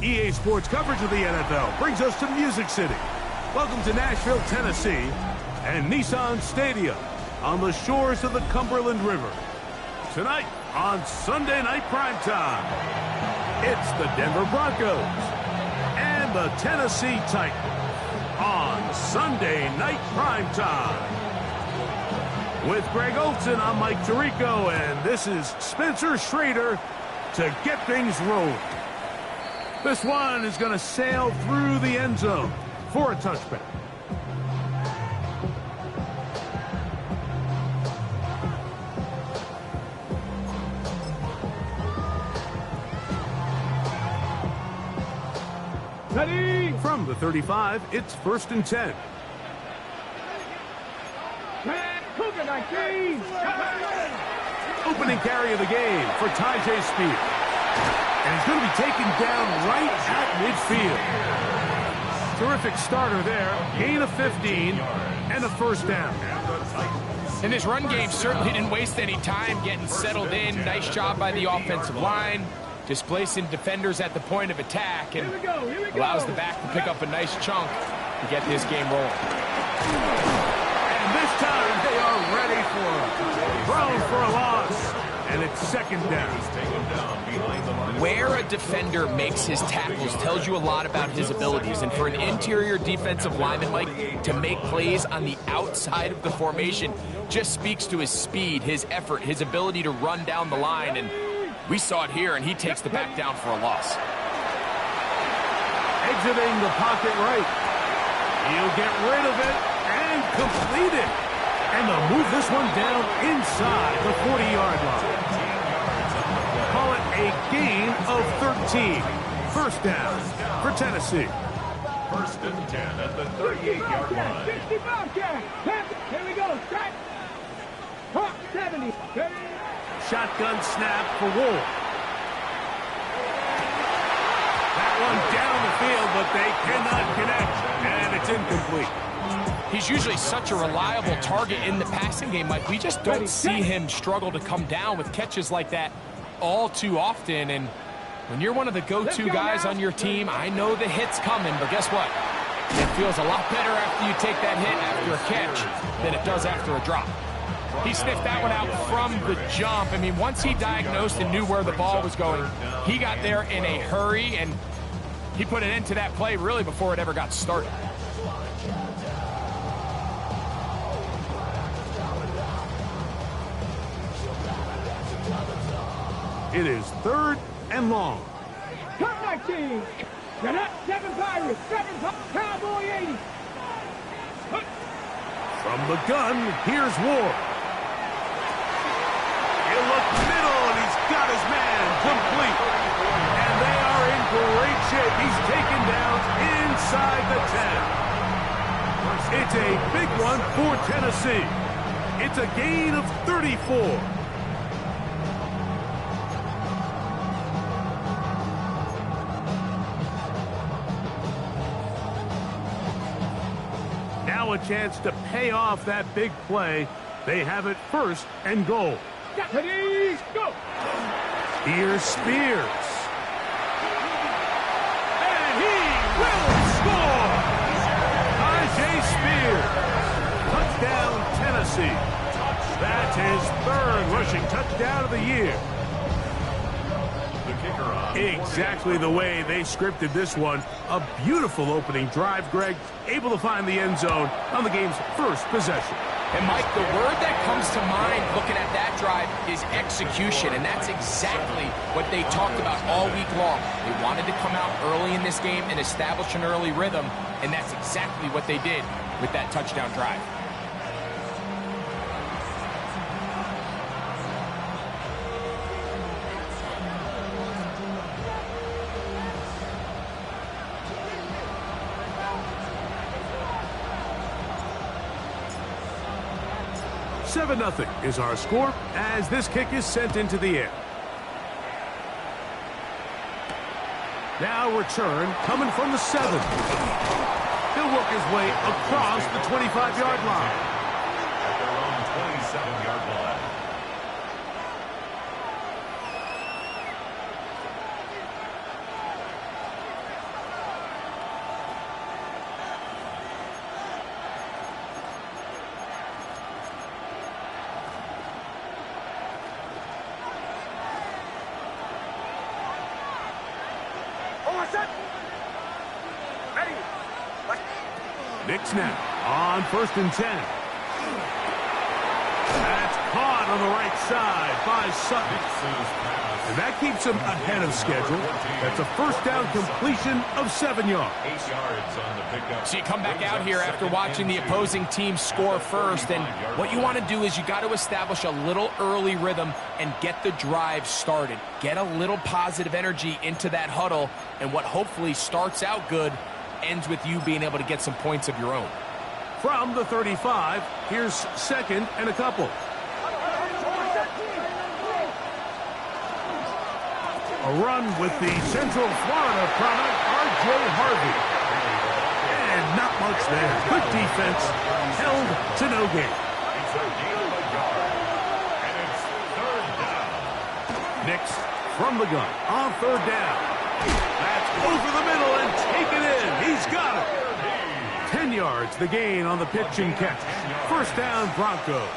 EA Sports coverage of the NFL brings us to Music City. Welcome to Nashville, Tennessee, and Nissan Stadium on the shores of the Cumberland River. Tonight on Sunday Night Primetime, it's the Denver Broncos and the Tennessee Titans on Sunday Night Primetime. With Greg Olson, I'm Mike Tirico, and this is Spencer Schrader to get things rolling. This one is going to sail through the end zone for a touchback. Ready? From the 35, it's 1st and 10. Opening carry of the game for Tyjae Spears. And he's going to be taken down right at midfield. Terrific starter there. Gain of 15 and a first down. And this run game certainly didn't waste any time getting settled in. Nice job by the offensive line, displacing defenders at the point of attack, and allows the back to pick up a nice chunk to get this game rolling. And this time they are ready for it. Thrown for a loss, and it's 2nd down. Where a defender makes his tackles tells you a lot about his abilities, and for an interior defensive lineman, Mike, to make plays on the outside of the formation just speaks to his speed, his effort, his ability to run down the line, and we saw it here, and he takes the back down for a loss. Exiting the pocket right. He'll get rid of it and complete it. And they'll move this one down inside the 40-yard line. Call it a gain of 13. First down for Tennessee. 1st and 10 at the 38-yard line. 65 Here we go. Strike. 70. Shotgun snap for Wolf. That one down the field, but they cannot connect, and it's incomplete. He's usually such a reliable target in the passing game, Mike. We just don't see him struggle to come down with catches like that all too often. And when you're one of the go-to guys on your team, I know the hit's coming, but guess what? It feels a lot better after you take that hit after a catch than it does after a drop. He sniffed that one out from the jump. I mean, once he diagnosed and knew where the ball was going, he got there in a hurry, and he put an end to that play really before it ever got started. It is 3rd and long. Come back, team. Get up, 7 Pirates, 7 Cowboy 80. From the gun, here's Ward. He'll look middle, and he's got his man complete. And they are in great shape. He's taken down inside the 10. It's a big one for Tennessee. It's a gain of 34. Now a chance to pay off that big play. They have it 1st and goal. Ready, go. Here's Spears. And he will score! Tyjae Spears. Touchdown, Tennessee. That's his 3rd rushing touchdown of the year. Exactly the way they scripted this one. A beautiful opening drive, Greg. Able to find the end zone on the game's 1st possession. And, Mike, the word that comes to mind looking at that drive is execution, and that's exactly what they talked about all week long. They wanted to come out early in this game and establish an early rhythm, and that's exactly what they did with that touchdown drive. Seven 0 is our score as this kick is sent into the air. Now return coming from the 7. He'll work his way across the 25-yard line. At their own 27-yard line. Nick snap on 1st and 10. That's caught on the right side by Sutton. And that keeps him ahead of schedule. That's a 1st down completion of 7 yards. 8 yards on the pickup. So you come back out here after watching the opposing team score first, and what you want to do is you got to establish a little early rhythm and get the drive started. Get a little positive energy into that huddle, and what hopefully starts out good ends with you being able to get some points of your own. From the 35, here's 2nd and a couple. A run with the Central Florida product, R.J. Harvey. And not much there. Good defense, held to no gain. It's a gain of a yard. And it's 3rd down. Next, from the gun, on 3rd down. That's over the middle and taken in. He's got it. 10 yards, the gain on the pitch and catch. 1st down, Broncos.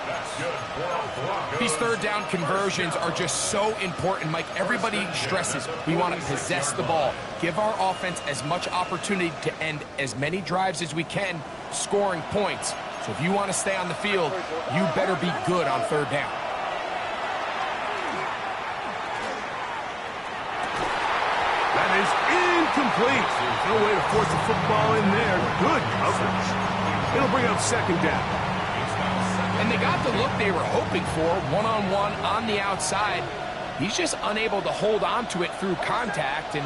These 3rd down conversions are just so important, Mike. Everybody stresses we want to possess the ball. Give our offense as much opportunity to end as many drives as we can, scoring points. So if you want to stay on the field, you better be good on 3rd down. That is incomplete. No way to force the football in there. Good coverage. It'll bring up 2nd down. And they got the look they were hoping for, one-on-one on the outside. He's just unable to hold on to it through contact, and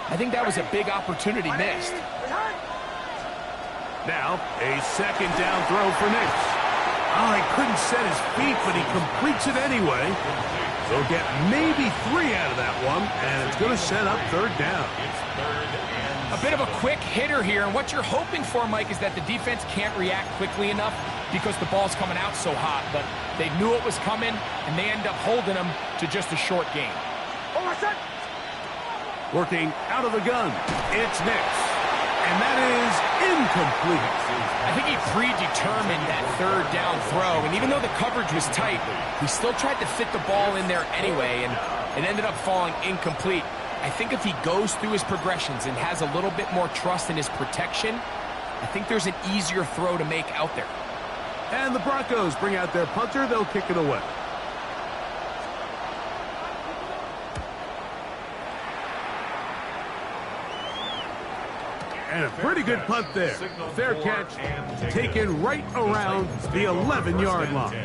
I think that was a big opportunity missed. Now, a 2nd down throw for Nix. Oh, he couldn't set his feet, but he completes it anyway. So get maybe 3 out of that one, and it's going to set up 3rd down. A bit of a quick hitter here, and what you're hoping for, Mike, is that the defense can't react quickly enough because the ball's coming out so hot, but they knew it was coming, and they end up holding them to just a short gain. Working out of the gun, it's Nix, and that is incomplete. I think he predetermined that 3rd down throw, and even though the coverage was tight, he still tried to fit the ball in there anyway, and it ended up falling incomplete. I think if he goes through his progressions and has a little bit more trust in his protection, I think there's an easier throw to make out there. And the Broncos bring out their punter. They'll kick it away. And a pretty good punt there. Fair catch, taken right around the 11-yard line.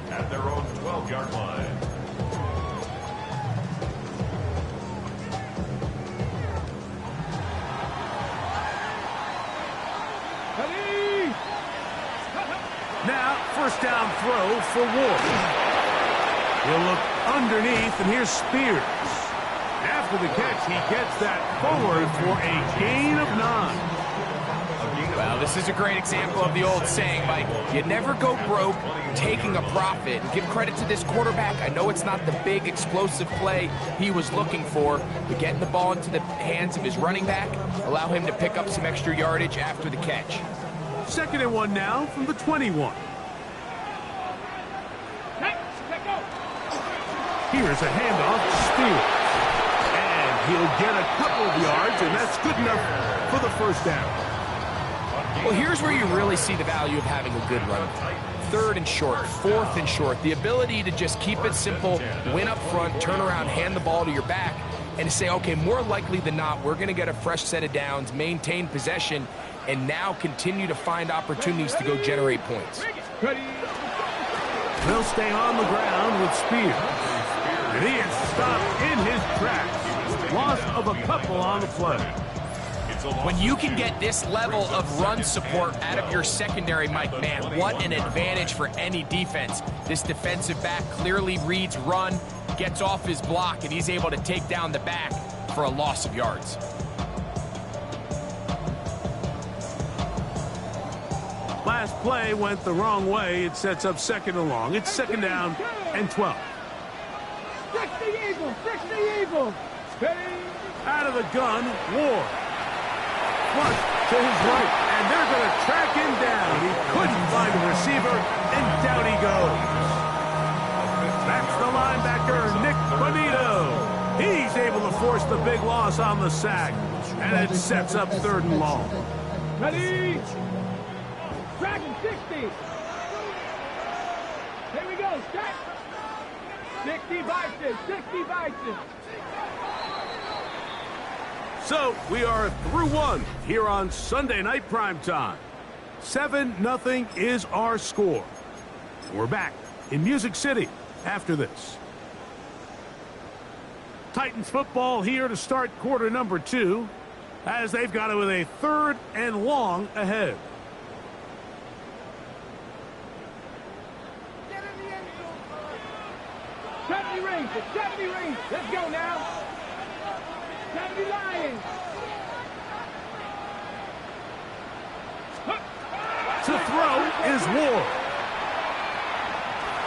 At their own 12-yard line. Now, 1st down throw for Ward. He'll look underneath, and here's Spears. After the catch, he gets that forward for a gain of 9. Well, this is a great example of the old saying, Mike. You never go broke taking a profit. Give credit to this quarterback. I know it's not the big explosive play he was looking for, but getting the ball into the hands of his running back, allow him to pick up some extra yardage after the catch. 2nd and 1 now from the 21. Here's a handoff to Spears. And he'll get a couple of yards, and that's good enough for the 1st down. Well, here's where you really see the value of having a good run. 3rd and short, 4th and short. The ability to just keep it simple, win up front, turn around, hand the ball to your back, and to say, okay, more likely than not, we're going to get a fresh set of downs, maintain possession, and now continue to find opportunities to go generate points. They'll stay on the ground with Spears. And he is stopped in his tracks. Loss of a couple on the play. When you can get this level of run support out of your secondary, Mike, man, what an advantage for any defense. This defensive back clearly reads run, gets off his block, and he's able to take down the back for a loss of yards. Last play went the wrong way. It sets up 2nd and long. It's 2nd down and 12. Fix the Eagles! Fix the Eagles! Out of the gun, Ward. Flush to his right, and they're going to track him down. He couldn't find a receiver, and down he goes. That's the linebacker, Nick Bonito. He's able to forced the big loss on the sack, and it sets up 3rd and long. Ready? Dragon 60. Here we go, set. 60 Vices, 60 Vices. So we are through 1 here on Sunday Night Primetime. 7-0 is our score. We're back in Music City after this. Titans football here to start quarter number 2, as they've got it with a 3rd and long ahead. Get in the end zone. 70 Rangers, 70 Rangers. Let's go now. 70 Lions. To throw is Ward.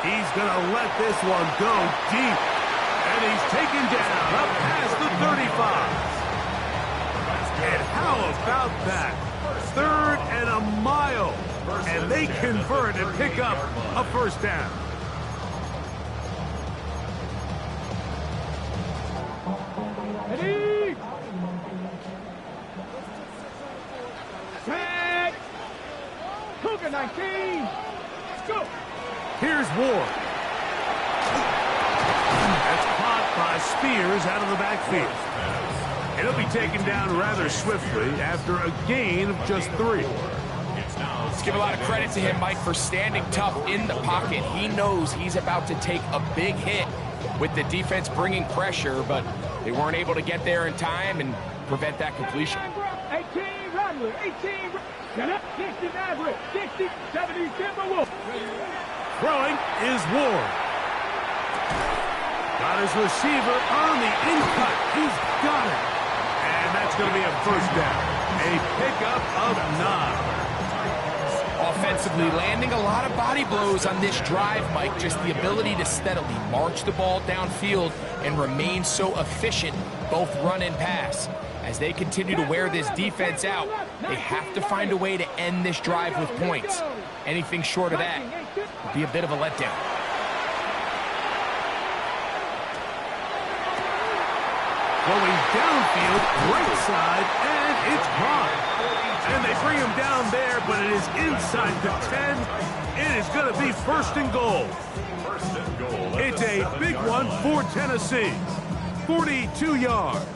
He's going to let this one go deep. And he's taken down up past the 35. And how about that? 3rd and a mile. And they convert and pick up a 1st down. Ready? Set. Cougar 19. Let's go. Here's Ward. That's caught by Spears out of the backfield. It'll be taken down rather swiftly after a gain of just 3. Let's give a lot of credit to him, Mike, for standing tough in the pocket. He knows he's about to take a big hit with the defense bringing pressure, but they weren't able to get there in time and prevent that completion. 18 Ramler, 18. Get up, 60 Maverick, 60, 70 Timberwolf. Throwing is Ward. Got his receiver on the in-cut. He's got it. And that's going to be a 1st down. A pickup of 9. Offensively, landing a lot of body blows on this drive, Mike. Just the ability to steadily march the ball downfield and remain so efficient, both run and pass. As they continue to wear this defense out, they have to find a way to end this drive with points. Anything short of that would be a bit of a letdown. Going downfield, right side, and it's caught. And they bring him down there, but it is inside the 10. It is going to be 1st and goal. It's a big one for Tennessee. 42 yards.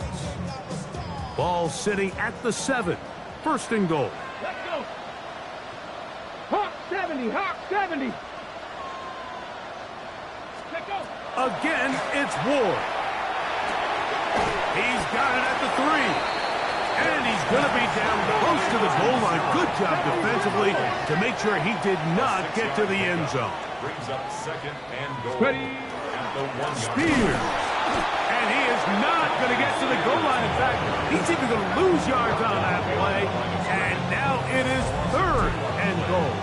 Ball sitting at the 7. 1st and goal. Let's go. Hawk 70, Hawk 70. Let's go. Again, it's Ward. He's got it at the 3. And he's going to be down close to the goal line. Good job defensively to make sure he did not get to the end zone. Brings up 2nd and goal. Ready? At the 1 yard. Spears. And he is not going to get to the goal line. In fact, he's even going to lose yards on that play. And now it is 3rd and goal.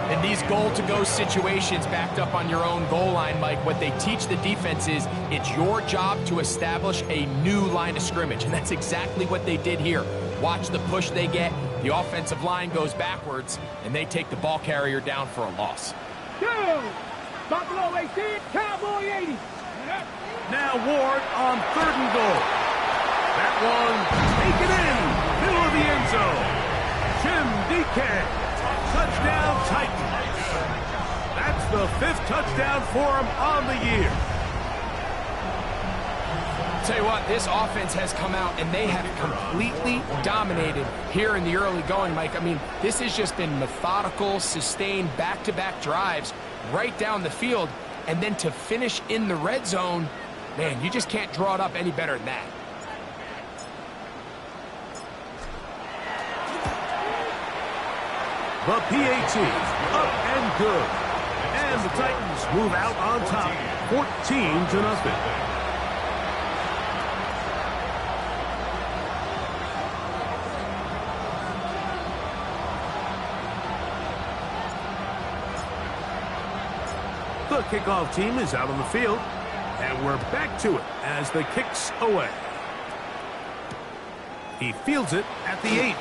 In these goal-to-go situations backed up on your own goal line, Mike, what they teach the defense is it's your job to establish a new line of scrimmage, and that's exactly what they did here. Watch the push they get. The offensive line goes backwards, and they take the ball carrier down for a loss. Go! Buffalo 18, Cowboy 80. Now Ward on 3rd and goal. That one taken in, middle of the end zone. Jim DK. Touchdown Titans. That's the 5th touchdown for him on the year. Tell you what, this offense has come out and they have completely dominated here in the early going, Mike. I mean, this has just been methodical, sustained, back-to-back drives right down the field. And then to finish in the red zone, man, you just can't draw it up any better than that. The PAT, up and good. And the Titans move out on top, 14-0. The kickoff team is out on the field, and we're back to it as the kick's away. He fields it at the 8.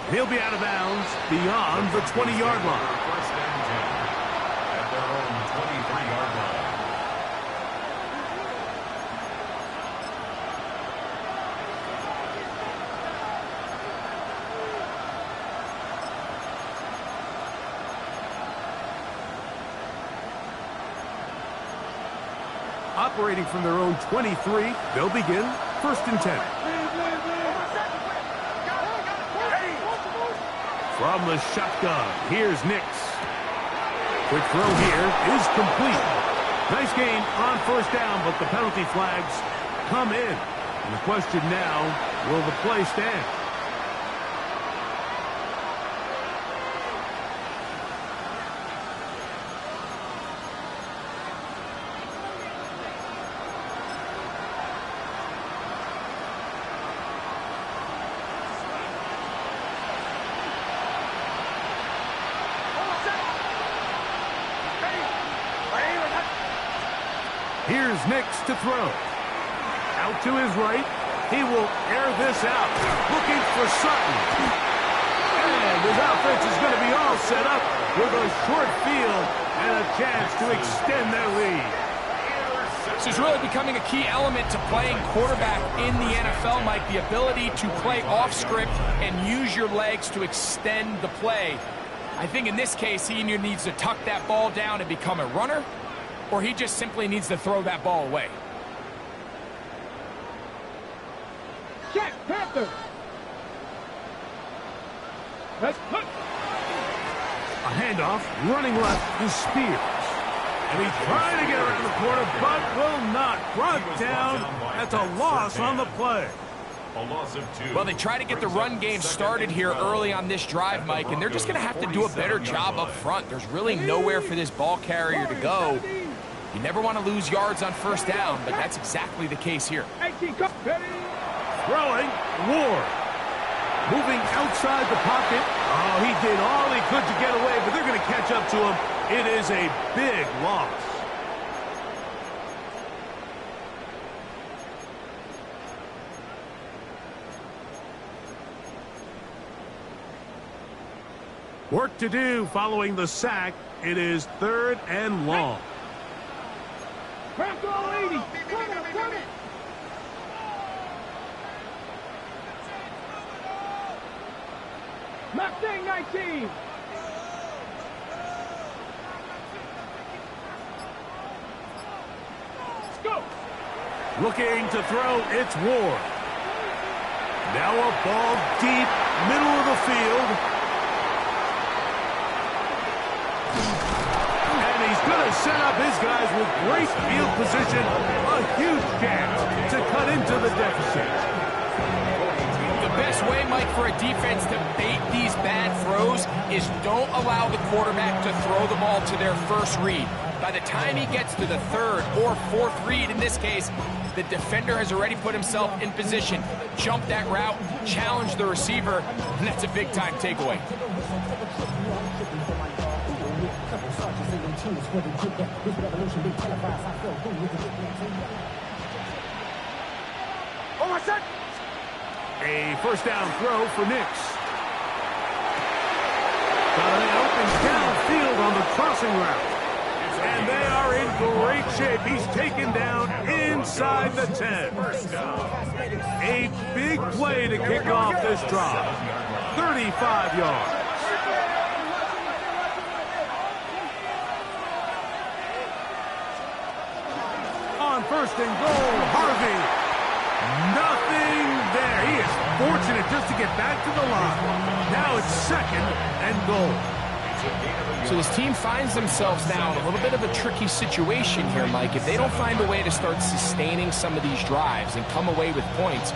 He'll be out of bounds beyond the 20-yard line. First and 10 at their own 23-yard operating from their own 23. They'll begin 1st and 10. From the shotgun, here's Nix. Quick throw here is complete. Nice gain on 1st down, but the penalty flags come in. And the question now, will the play stand? Here's Nix to throw. Out to his right. He will air this out. Looking for Sutton. And his offense is going to be all set up with a short field and a chance to extend their lead. This is really becoming a key element to playing quarterback in the NFL, Mike. The ability to play off script and use your legs to extend the play. I think in this case, he either needs to tuck that ball down and become a runner, or he just simply needs to throw that ball away. Check, Panther. Let's put. A handoff, running left is Spears. And he's trying to get around the corner, but will not. Brought down. That's a loss on the play. A loss of 2. Well, they try to get the run game started here early on this drive, Mike, and they're just going to have to do a better job up front. There's really nowhere for this ball carrier to go. You never want to lose yards on 1st down, but that's exactly the case here. Throwing, Ward. Moving outside the pocket. Oh, he did all he could to get away, but they're going to catch up to him. It is a big loss. Work to do following the sack. It is 3rd and long. Crack all 80. Come on. Mustang 19. Let's go. Looking to throw, it's Ward. Now a ball deep, middle of the field. And he's going to set up his guys with great field position. A huge chance to cut into the deficit. The best way, Mike, for a defense to bait these bad throws is don't allow the quarterback to throw the ball to their first read. By the time he gets to the 3rd or 4th read, in this case, the defender has already put himself in position, jump that route, challenge the receiver, and that's a big-time takeaway. A 1st down throw for Nix. Got a man open downfield on the crossing route. And they are in great shape. He's taken down inside the 10. A big play to kick off this drive. 35 yards. On 1st and goal, Harvey. Nothing there. He is fortunate just to get back to the line. Now it's 2nd and goal. So this team finds themselves now in a little bit of a tricky situation here, Mike. If they don't find a way to start sustaining some of these drives and come away with points,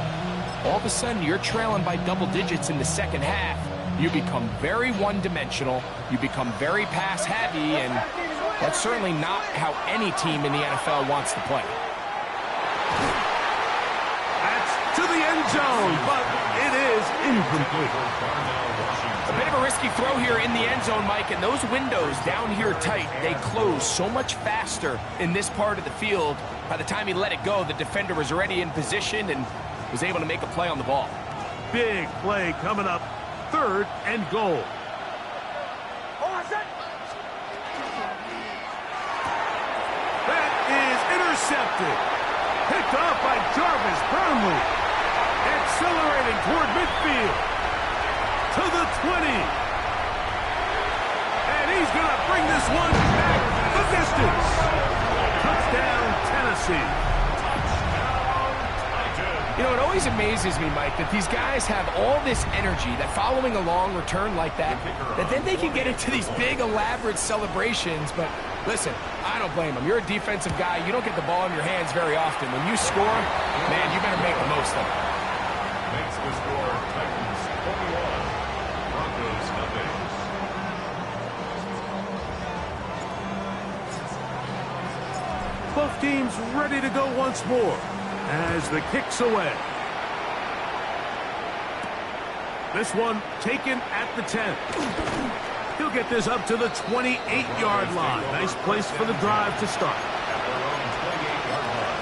all of a sudden you're trailing by double digits in the 2nd half. You become very one-dimensional. You become very pass-heavy, and that's certainly not how any team in the NFL wants to play. To the end zone, but it is incomplete. A bit of a risky throw here in the end zone, Mike, and those windows down here tight, they close so much faster in this part of the field. By the time he let it go, the defender was already in position and was able to make a play on the ball. Big play coming up, 3rd and goal. That is intercepted. Picked off by Jarvis Brownlee. Accelerating toward midfield. To the 20. And he's going to bring this one back the distance. Touchdown, Tennessee. You know, it always amazes me, Mike, that these guys have all this energy, that following a long return like that then they can get into these big, elaborate celebrations. But listen, I don't blame them. You're a defensive guy. You don't get the ball in your hands very often. When you score, man, you better make the most of it. Makes the score Titans 21, Broncos nothing. Both teams ready to go once more as the kick's away. This one taken at the 10. He'll get this up to the 28-yard line. Nice place for the drive to start. At their own 28-yard line.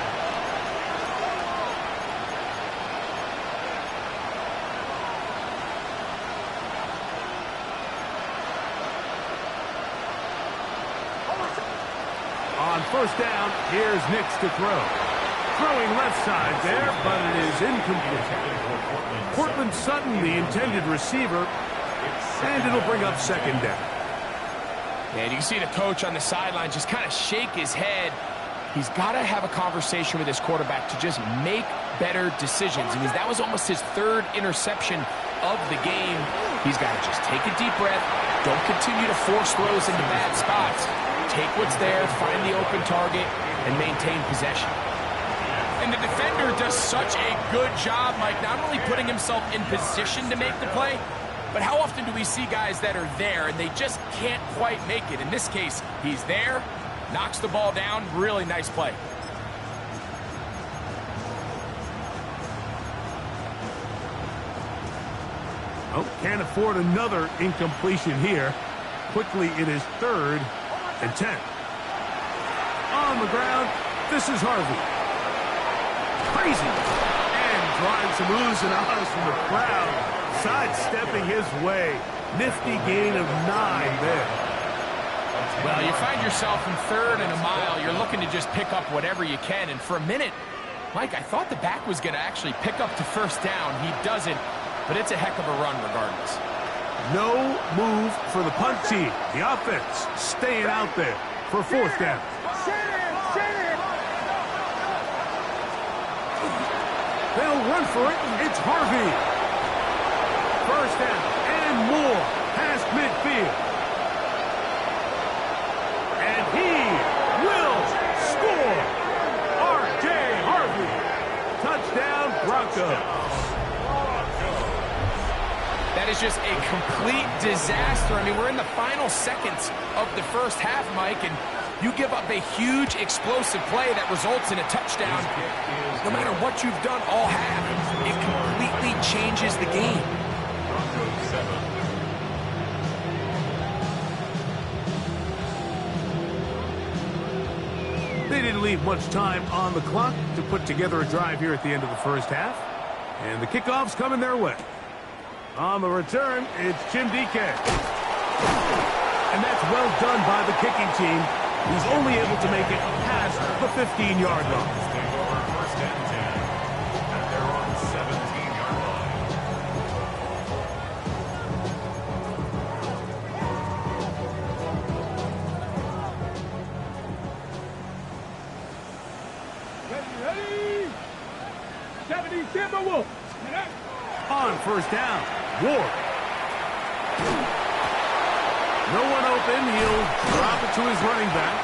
On first down, here's Nix to throw. Throwing left side there, but it is incomplete. Cortland Sutton, the intended receiver, and it'll bring up second down. And you can see the coach on the sideline just kind of shake his head. He's got to have a conversation with his quarterback to just make better decisions. I mean, that was almost his third interception of the game. He's got to just take a deep breath. Don't continue to force throws into bad spots. Take what's there, find the open target, and maintain possession. And the defender does such a good job, Mike, not only putting himself in position to make the play, but how often do we see guys that are there and they just can't quite make it? In this case, he's there, knocks the ball down, really nice play. Oh, can't afford another incompletion here. Quickly, it is 3rd and 10. On the ground, this is Harvey. Crazy. And drawing some oohs and ahs from the crowd. Sidestepping his way. Nifty gain of 9 there. Well, you find yourself in 3rd and a mile. You're looking to just pick up whatever you can. And for a minute, Mike, I thought the back was going to actually pick up to first down. He doesn't, but it's a heck of a run regardless. No move for the punt team. The offense staying out there for 4th down. They'll run for it. It's Harvey. First down and more past midfield. And he will score. R.J. Harvey. Touchdown, Broncos. That is just a complete disaster. I mean, we're in the final seconds of the first half, Mike, and you give up a huge explosive play that results in a touchdown. No matter what you've done all half, it completely changes the game. They didn't leave much time on the clock to put together a drive here at the end of the first half. And the kickoff's coming their way. On the return, it's Jim DK. And that's well done by the kicking team. He's only able to make it past the 15-yard line. First and 10 at their own 17-yard line. Ready? 70 Timberwolves. On first down, Ward. No one open. He'll drop it to his running back.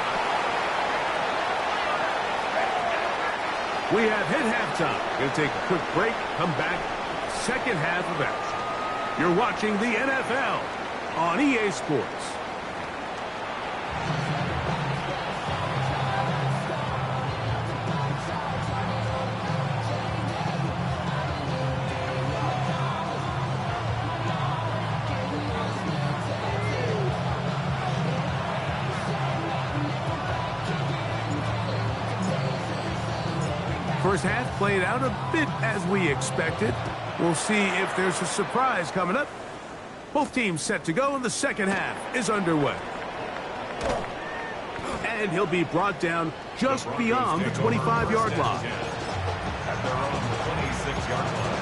We have hit halftime. Going to take a quick break. Come back. Second half of action. You're watching the NFL on EA Sports. First half played out a bit as we expected. We'll see if there's a surprise coming up. Both teams set to go, and the second half is underway. And he'll be brought down just beyond the 25-yard line. At their own 26-yard line.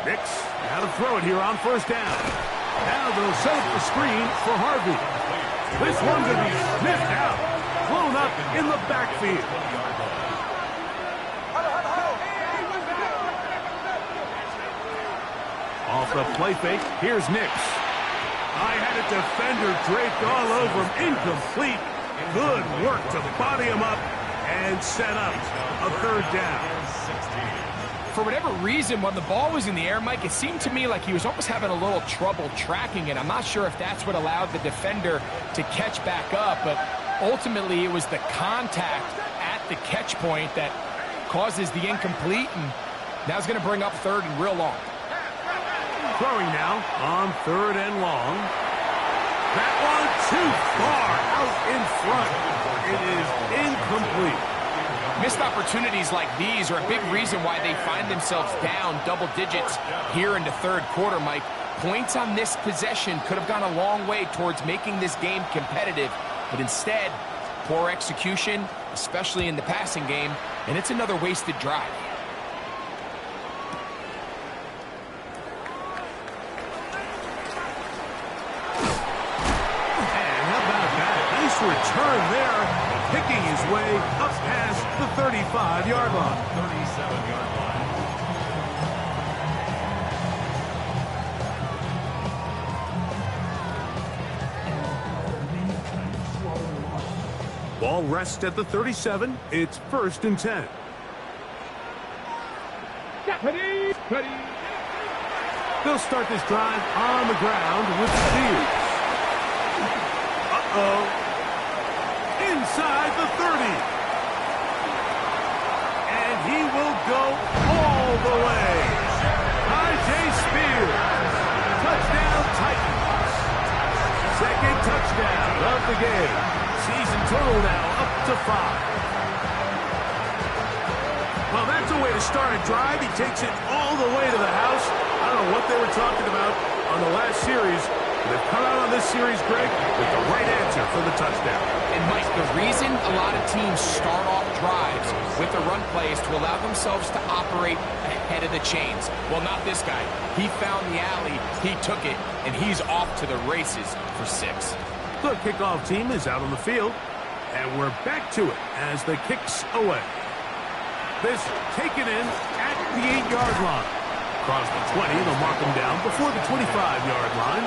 Nix, now to throw it here on first down. Now they'll set up the screen for Harvey. This one could be sniffed out, blown up in the backfield. Off the play fake, here's Nix. I had a defender draped all over him, incomplete. Good work to body him up and set up a third down. For whatever reason, when the ball was in the air, Mike, it seemed to me like he was almost having a little trouble tracking it. I'm not sure if that's what allowed the defender to catch back up, but ultimately it was the contact at the catch point that causes the incomplete, and now it's going to bring up third and real long. Throwing now on third and long. That one too far out in front. It is incomplete. Missed opportunities like these are a big reason why they find themselves down double digits here in the third quarter, Mike. Points on this possession could have gone a long way towards making this game competitive, but instead, poor execution, especially in the passing game, and it's another wasted drive. Return there, picking his way up past the 35-yard line. 37-yard line. Ball rests at the 37. It's 1st and 10. They'll start this drive on the ground with Spears. Uh-oh. Inside the 30. And he will go all the way. I.J. Spears. Touchdown Titans. Second touchdown of the game. Season total now up to 5. Well, that's a way to start a drive. He takes it all the way to the house. I don't know what they were talking about on the last series. They've come out on this series, Greg, with the right answer for the touchdown. And, Mike, the reason a lot of teams start off drives with the run play is to allow themselves to operate ahead of the chains. Well, not this guy. He found the alley, he took it, and he's off to the races for 6. The kickoff team is out on the field, and we're back to it as the kick's away. This taken in at the 8-yard line. Across the 20, they'll mark them down before the 25-yard line.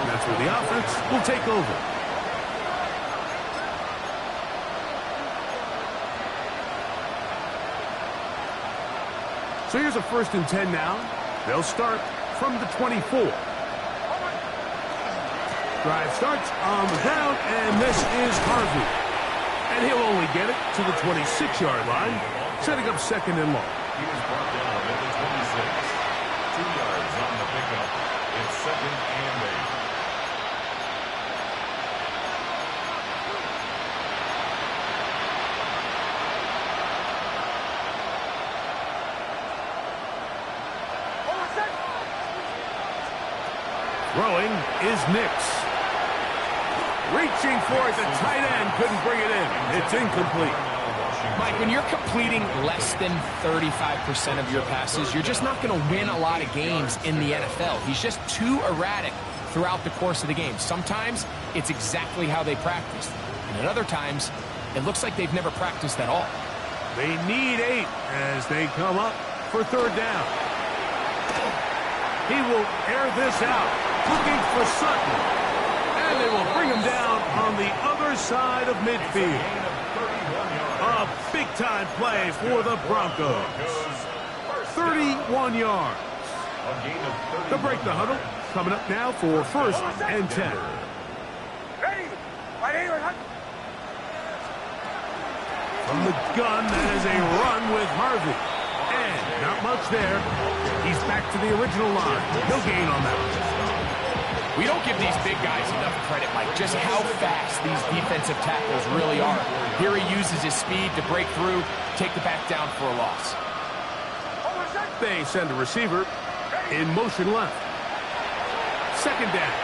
And that's where the offense will take over. So here's a 1st and 10 now. They'll start from the 24. Drive starts on the ground, and this is Harvey. And he'll only get it to the 26-yard line, setting up 2nd and long. He was brought down at the 26. 2 yards on the pickup. It's 2nd and 8. Throwing is Nix. Reaching for it, the tight end couldn't bring it in. It's incomplete. Mike, when you're completing less than 35% of your passes, you're just not going to win a lot of games in the NFL. He's just too erratic throughout the course of the game. Sometimes it's exactly how they practiced. And at other times, it looks like they've never practiced at all. They need 8 as they come up for 3rd down. He will air this out, looking for Sutton. And they will bring him down on the other side of midfield. A big-time play for the Broncos. 31 yards. They'll break the huddle. Coming up now for 1st and 10. From the gun, that is a run with Harvey. And not much there. He's back to the original line. No gain on that one. We don't give these big guys enough credit, Mike, just how fast these defensive tackles really are. Here he uses his speed to break through, take the back down for a loss. They send a receiver in motion left. 2nd down.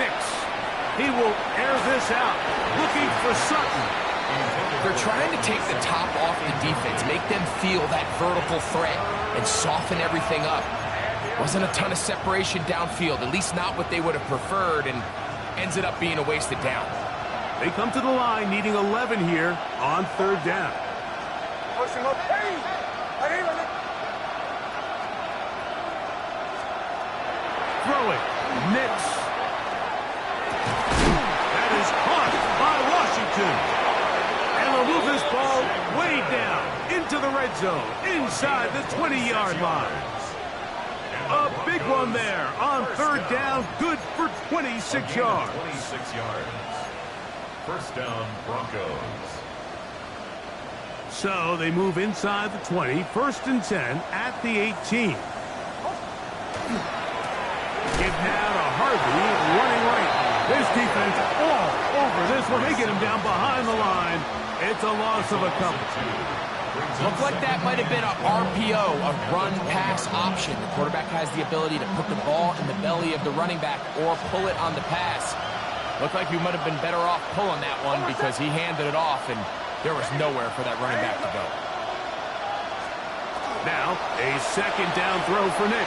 Nix. He will air this out, looking for Sutton. They're trying to take the top off the defense, make them feel that vertical threat, and soften everything up. Wasn't a ton of separation downfield, at least not what they would have preferred, and ends it up being a wasted down. They come to the line needing 11 here on 3rd down. Throw it. Nix. That is caught by Washington. And they'll move this ball way down into the red zone, inside the 20-yard line. A big one there on 3rd down, good for 26 yards. 26 yards. First down, Broncos. So they move inside the 20, 1st and 10 at the 18. Give now to Harvey, running right. This defense all over this one. They get him down behind the line. It's a loss of a couple. Looked like that might have been a RPO, a run-pass option. The quarterback has the ability to put the ball in the belly of the running back or pull it on the pass. Looked like he might have been better off pulling that one because he handed it off, and there was nowhere for that running back to go. Now, a 2nd down throw for Nix.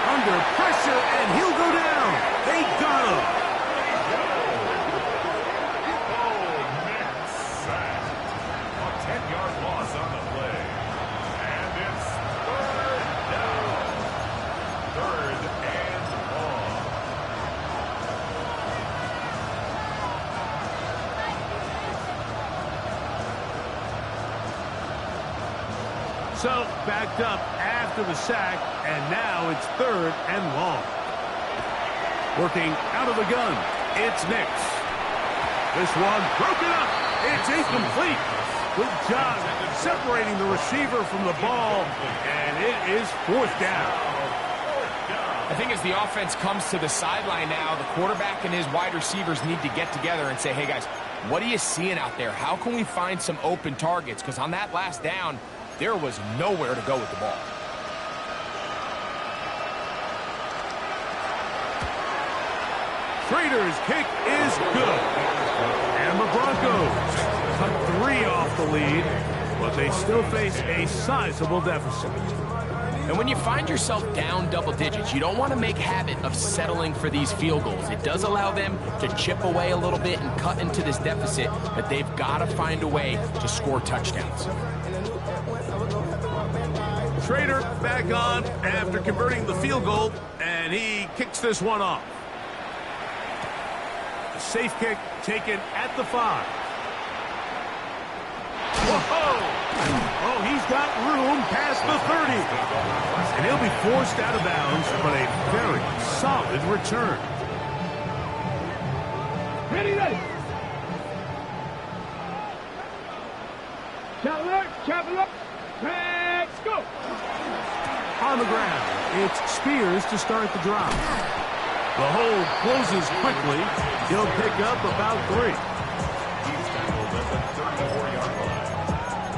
Under pressure, and he'll go down. They got him. A 10-yard loss on the play. And it's 3rd down. 3rd and long. So, backed up after the sack, and now it's 3rd and long. Working out of the gun, it's Nix. This one broken up. It's incomplete. Good job separating the receiver from the ball, and it is 4th down. I think as the offense comes to the sideline now, the quarterback and his wide receivers need to get together and say, hey, guys, what are you seeing out there? How can we find some open targets? Because on that last down, there was nowhere to go with the ball. Schrader's kick is good. And the Broncos cut 3 off the lead, but they still face a sizable deficit. And when you find yourself down double digits, you don't want to make habit of settling for these field goals. It does allow them to chip away a little bit and cut into this deficit, but they've got to find a way to score touchdowns. Schrader back on after converting the field goal, and he kicks this one off. A safe kick taken at the 5. Whoa! Oh, he's got room past the 30. And he'll be forced out of bounds, but a very solid return. Ready. Travel up. Let's go. On the ground, it's Spears to start the drive. The hold closes quickly. He'll pick up about 3. He's tackled at the 34-yard line.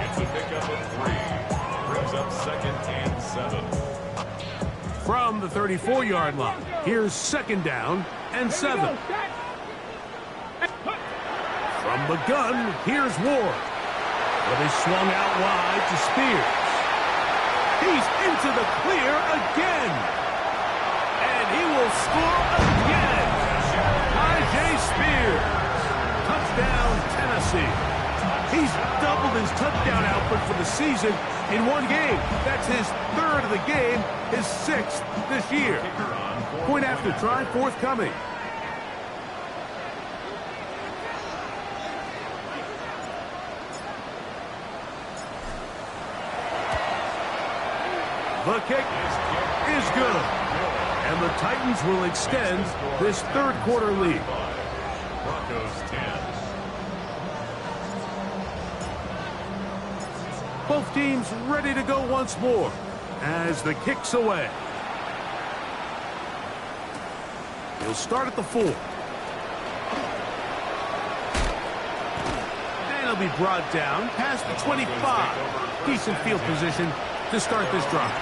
It's a pickup of 3. Brings up 2nd and 7. From the 34-yard line, here's 2nd down and 7. From the gun, here's Ward. But he swung out wide to Spears. He's into the clear again. And he will score again. J. Spears. Touchdown, Tennessee. He's doubled his touchdown output for the season in one game. That's his 3rd of the game, his 6th this year. Point after try forthcoming. The kick is good. And the Titans will extend this 3rd quarter lead. Broncos 10. Both teams ready to go once more as the kick's away. He'll start at the 4. And he'll be brought down past the 25. Decent field position to start this drive.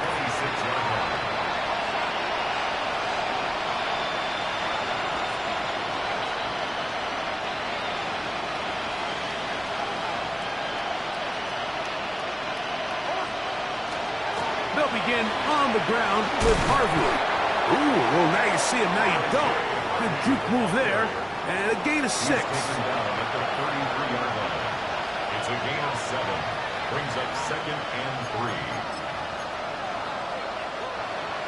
They'll begin on the ground with Harvey. Ooh, well, now you see him, now you don't. Good juke move there, and a gain of 6. Down at the 33-yard line. It's a gain of 7. Brings up 2nd and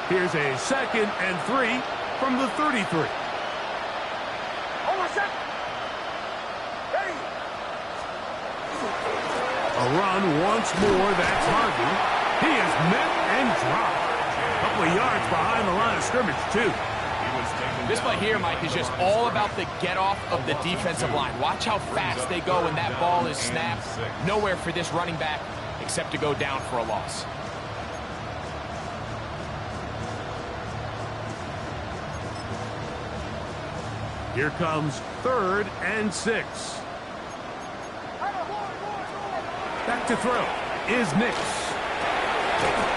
3. Here's a 2nd and 3 from the 33. A run once more, that's Harvey. He is met and dropped. A couple of yards behind the line of scrimmage, too. This play here, Mike, is just all about the get-off of the defensive line. Watch how fast they go when that ball is snapped. Nowhere for this running back except to go down for a loss. Here comes 3rd and 6. Back to throw is Nix.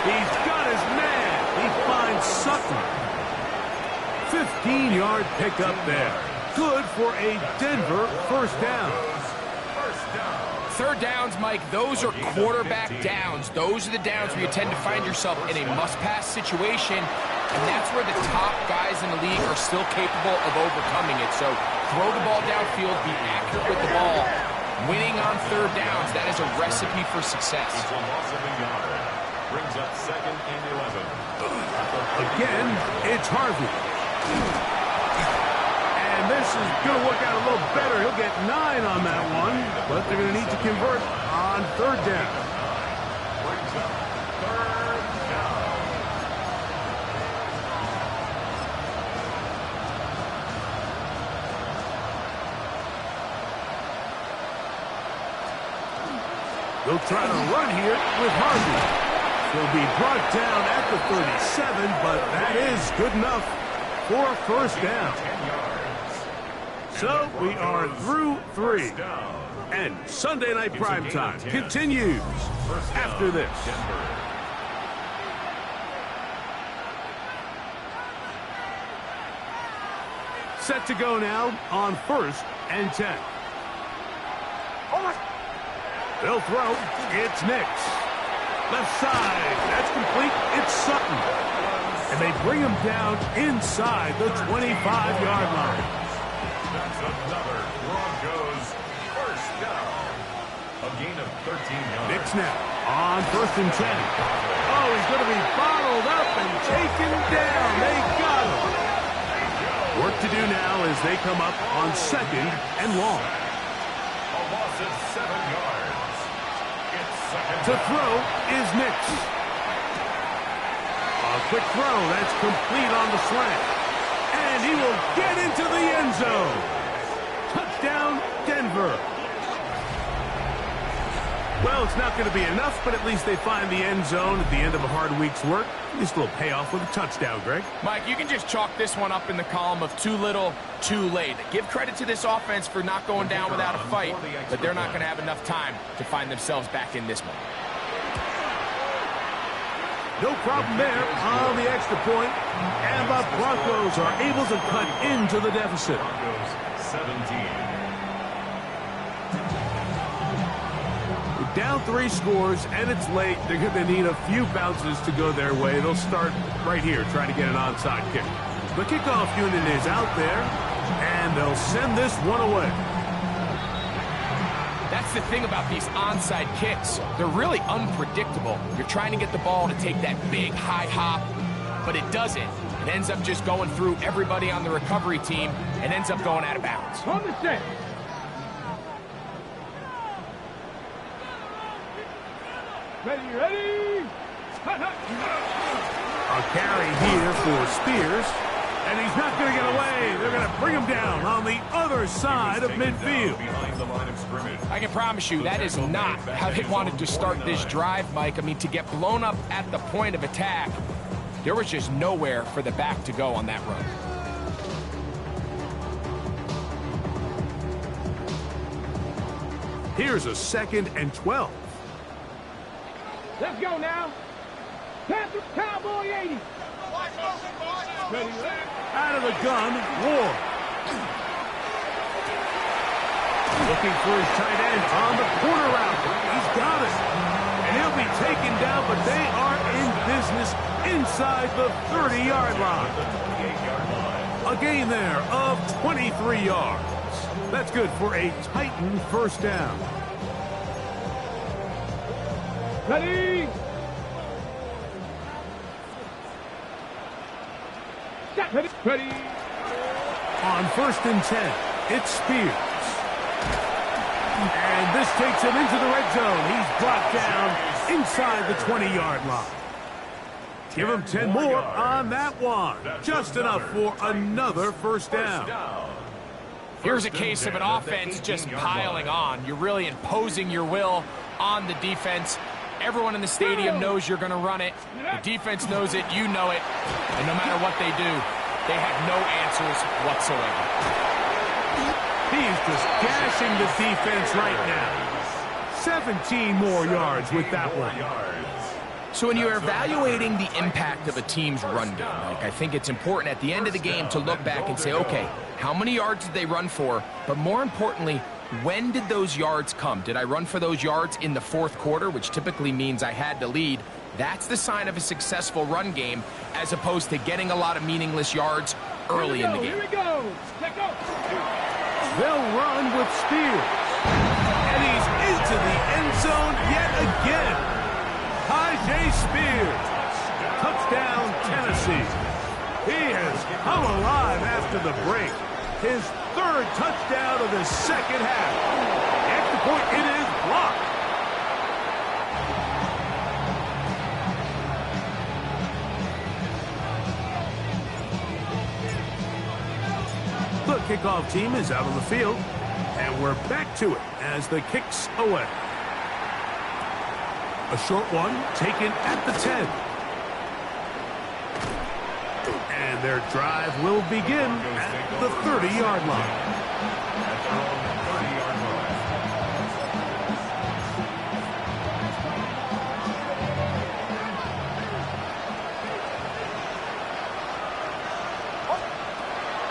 He's got his man. He finds Sutton. 15-yard pickup there. Good for a Denver first down. 3rd downs, Mike, those are quarterback downs. Those are the downs where you tend to find yourself in a must-pass situation, and that's where the top guys in the league are still capable of overcoming it. So throw the ball downfield, be accurate with the ball. Winning on 3rd downs, that is a recipe for success. It's a loss of a yard. Brings up 2nd and 11. Again, it's Harvey. And this is going to work out a little better. He'll get 9 on that one, but they're going to need to convert on 3rd down. Brings up 3rd down. They'll try to run here with Harvey. He'll be brought down at the 37, but that is good enough for a first down. 10 yards. So we are through 3. And Sunday Night Primetime continues after this. Denver. Set to go now on 1st and 10. They'll throw. It's Nix. Left side. That's complete. It's Sutton. And they bring him down inside the 25-yard line. That's another Broncos first down. A gain of 13 yards. Nix now on 1st and 10. Oh, he's going to be bottled up and taken down. They got him. Work to do now as they come up on 2nd and long. A loss of 7 yards. To throw is Nix. A quick throw. That's complete on the slant. And he will get into the end zone. Touchdown, Denver. Well, it's not going to be enough, but at least they find the end zone at the end of a hard week's work. At least a little payoff with a touchdown, Greg. Mike, you can just chalk this one up in the column of too little, too late. Give credit to this offense for not going down without a fight, but they're not going to have enough time to find themselves back in this one. No problem there on the extra point, and the Broncos are able to cut into the deficit. Broncos 17. Down 3 scores, and it's late. They're going to need a few bounces to go their way. They'll start right here, trying to get an onside kick. The kickoff unit is out there, and they'll send this one away. That's the thing about these onside kicks. They're really unpredictable. You're trying to get the ball to take that big high hop, but it doesn't. It ends up just going through everybody on the recovery team and ends up going out of bounds. On the set. Ready. A carry here for Spears, and he's not going to get away. They're going to bring him down on the other side of midfield. Behind the line of scrimmage. I can promise you that is not how they wanted to start this drive, Mike. I mean, to get blown up at the point of attack, there was just nowhere for the back to go on that run. Here's a 2nd and 12. Let's go now. Panther Cowboy 80. Ready. Out of the gun, Ward. Looking for his tight end on the corner route. He's got it. He'll be taken down, but they are in business inside the 30-yard line. A gain there of 23 yards. That's good for a Titan first down. Ready. Ready. On 1st and 10, it's Spears. And this takes him into the red zone. He's brought down inside the 20-yard line. Give him 10 more on that one. Just enough for another first down. Here's a case of an offense just piling on. You're really imposing your will on the defense. Everyone in the stadium knows you're going to run it. The defense knows it. You know it. And no matter what they do, they have no answers whatsoever. He's just gashing the defense right now. 17 more yards with that one. So when you're evaluating the impact of a team's run game, I think it's important at the end of the game to look back and say, okay, how many yards did they run for? But more importantly, when did those yards come? Did I run for those yards in the fourth quarter, which typically means I had to lead? That's the sign of a successful run game, as opposed to getting a lot of meaningless yards early in the game. Here we go. Let's go. They'll run with Spears. And he's into the end zone yet again. J. Spears. Touchdown, Tennessee. He has come alive after the break. His 3rd touchdown of the second half. Extra point, it is blocked. The kickoff team is out on the field. And we're back to it as the kick's away. A short one taken at the 10. And their drive will begin at the 30-yard line.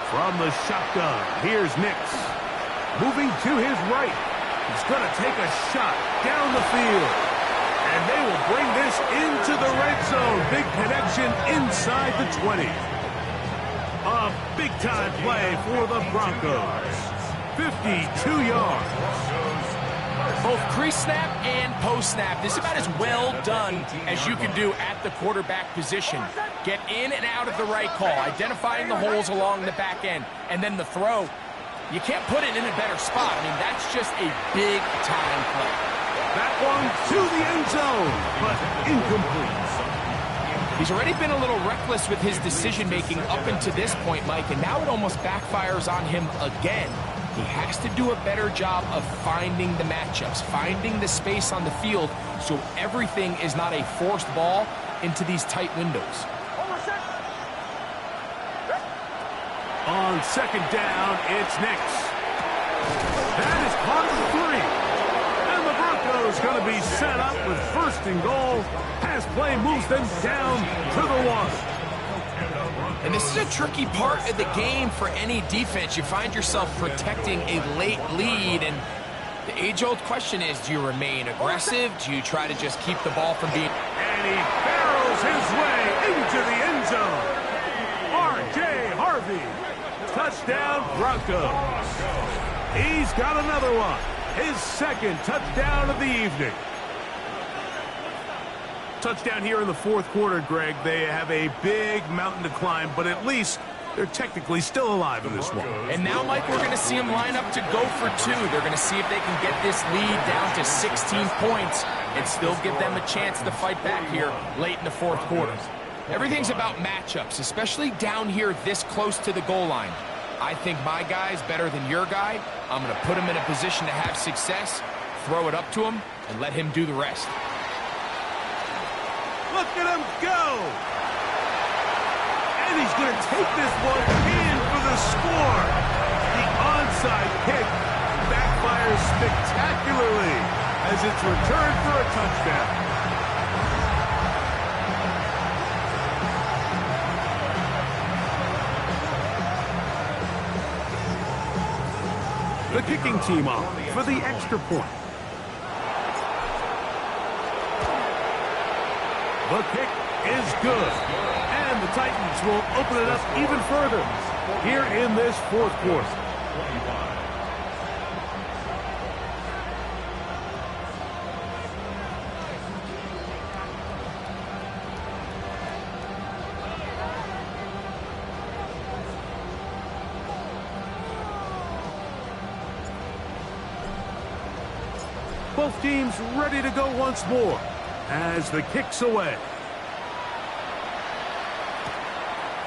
From the shotgun, here's Nix. Moving to his right. He's going to take a shot down the field. And they will bring this into the red zone. Big connection inside the 20. A big-time play for the Broncos. 52 yards. Both pre-snap and post-snap. This is about as well done as you can do at the quarterback position. Get in and out of the right call, identifying the holes along the back end, and then the throw. You can't put it in a better spot. I mean, that's just a big-time play. That one to the end zone, but incomplete. He's already been a little reckless with his decision-making up until this point, Mike, and now it almost backfires on him again. He has to do a better job of finding the matchups, finding the space on the field, so everything is not a forced ball into these tight windows. On 2nd down, it's Nix. That is caught for 3. Is going to be set up with 1st and goal. Pass play moves them down to the 1. And this is a tricky part of the game for any defense. You find yourself protecting a late lead, and the age-old question is, do you remain aggressive? Do you try to just keep the ball from being... And he barrels his way into the end zone. R.J. Harvey. Touchdown, Broncos. He's got another one. His 2nd touchdown of the evening. Touchdown here in the 4th quarter, Greg. They have a big mountain to climb, but at least they're technically still alive in this one. And now, Mike, we're going to see them line up to go for 2. They're going to see if they can get this lead down to 16 points and still give them a chance to fight back here late in the 4th quarter. Everything's about matchups, especially down here this close to the goal line. I think my guy's better than your guy. I'm going to put him in a position to have success, throw it up to him, and let him do the rest. Look at him go! And he's going to take this one in for the score. The onside kick backfires spectacularly as it's returned for a touchdown. The kicking team on for the extra point. The kick is good. And the Titans will open it up even further here in this fourth quarter. 25. Both teams ready to go once more as the kick's away.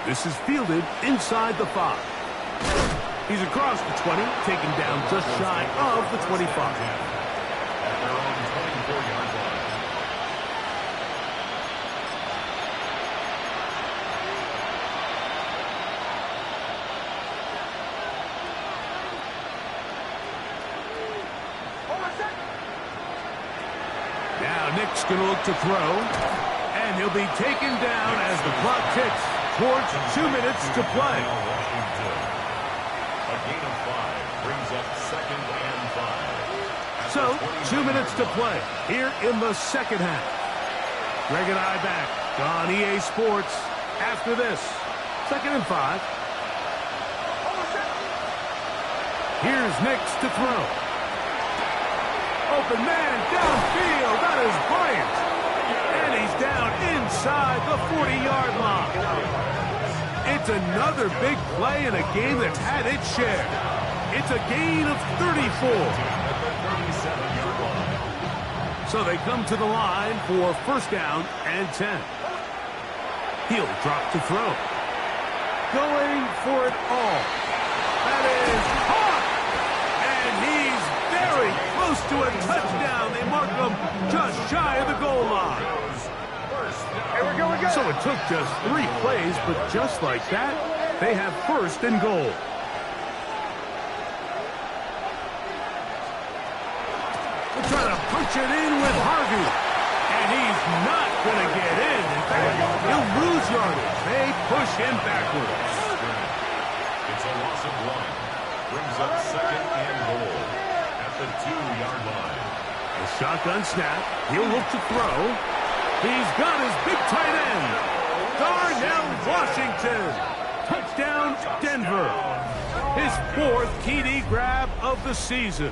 This is fielded inside the 5. He's across the 20, taken down just shy of the 25. At their own 24-yard line. Now Nick's going to look to throw, and he'll be taken down as the clock ticks towards 2 minutes to play. Washington. A gain of 5 brings up 2nd and 5. So, 2 minutes to play here in the second half. Greg and I back on EA Sports after this. 2nd and 5. Here's Nick's to throw. Open man downfield. That is Bryant. And he's down inside the 40-yard line. It's another big play in a game that's had its share. It's a gain of 34. So they come to the line for 1st down and 10. He'll drop to throw. Going for it all. That is caught. And he's very close to a touchdown. They mark him just shy of the goal line. Here we go again. So it took just 3 plays, but just like that, they have 1st and goal. They're trying to punch it in with Harvey. And he's not going to get in. In fact, he'll lose yardage. They push him backwards. It's a loss of 1. Brings up 2nd and goal at the 2-yard line. The shotgun snap. He'll look to throw. He's got his big tight end. Darnell Washington. Touchdown, Denver. His 4th TD grab of the season.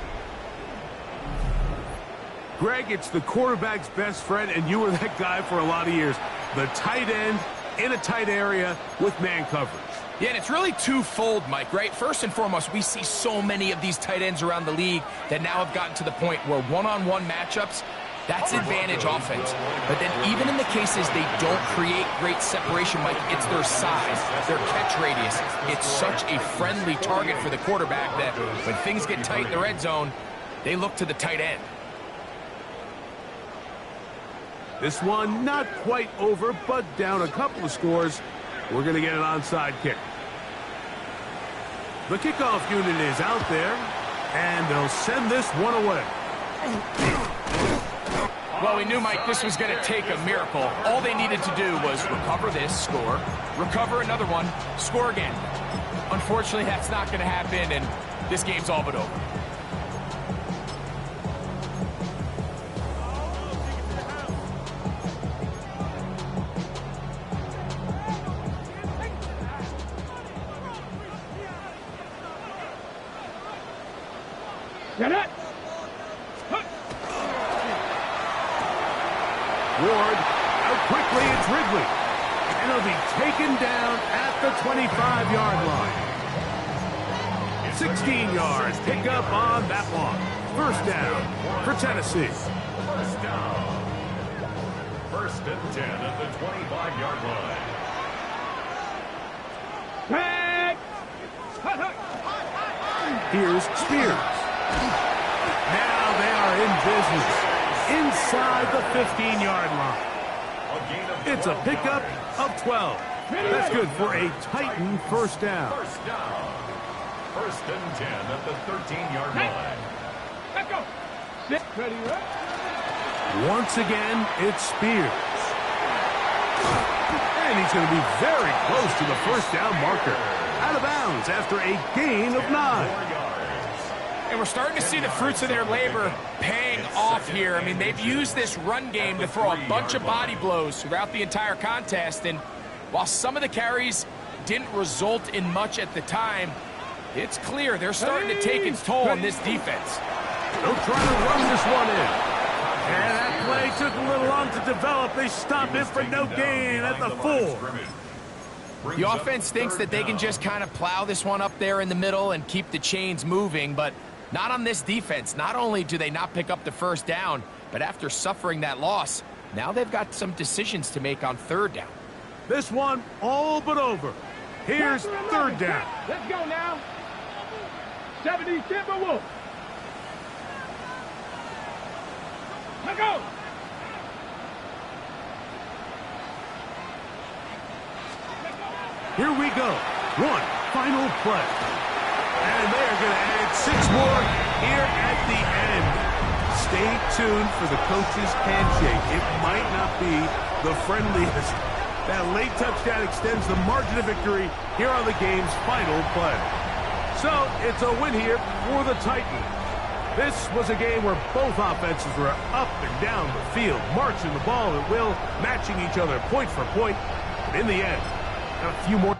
Greg, it's the quarterback's best friend, and you were that guy for a lot of years. The tight end in a tight area with man coverage. Yeah, and it's really twofold, Mike, right? First and foremost, we see so many of these tight ends around the league that now have gotten to the point where one-on-one matchups, that's advantage offense. But then even in the cases they don't create great separation, Mike, it's their size, their catch radius. It's such a friendly target for the quarterback that when things get tight in the red zone, they look to the tight end. This one not quite over, but down a couple of scores. We're going to get an onside kick. The kickoff unit is out there, and they'll send this one away. Well, we knew, Mike, this was going to take a miracle. All they needed to do was recover this, score, recover another one, score again. Unfortunately, that's not going to happen, and this game's all but over. Get it! Ward, out quickly, it's Ridley. And he'll be taken down at the 25-yard line. 16 yards, pick up on that one. 1st down for Tennessee. 1st down. 1st and 10 at the 25-yard line. Back! Here's Spears. Now they are in business inside the 15-yard line. It's a pickup of 12. That's good for a Titan 1st down. 1st down. 1st and 10 at the 13-yard line. Let's go! Sit, ready, right? Once again, it's Spears. And he's going to be very close to the 1st down marker. Out of bounds after a gain of 9. 4 yards. And we're starting to see the fruits of their labor paying off here. I mean, they've used this run game to throw a bunch of body blows throughout the entire contest. And while some of the carries didn't result in much at the time, it's clear they're starting to take its toll on this defense. They'll try to run this one in. And that play took a little long to develop. They stopped it for no gain at the 4. The offense thinks that they can just kind of plow this one up there in the middle and keep the chains moving, but not on this defense. Not only do they not pick up the first down, but after suffering that loss, now they've got some decisions to make on third down. This one all but over. Here's third down. Let's go now. 70 Timberwolves. Let's go. Here we go. One final play. And they're going to add 6 more here at the end. Stay tuned for the coach's handshake. It might not be the friendliest. That late touchdown extends the margin of victory here on the game's final play. So it's a win here for the Titans. This was a game where both offenses were up and down the field, marching the ball at will, matching each other point for point. But in the end, got a few more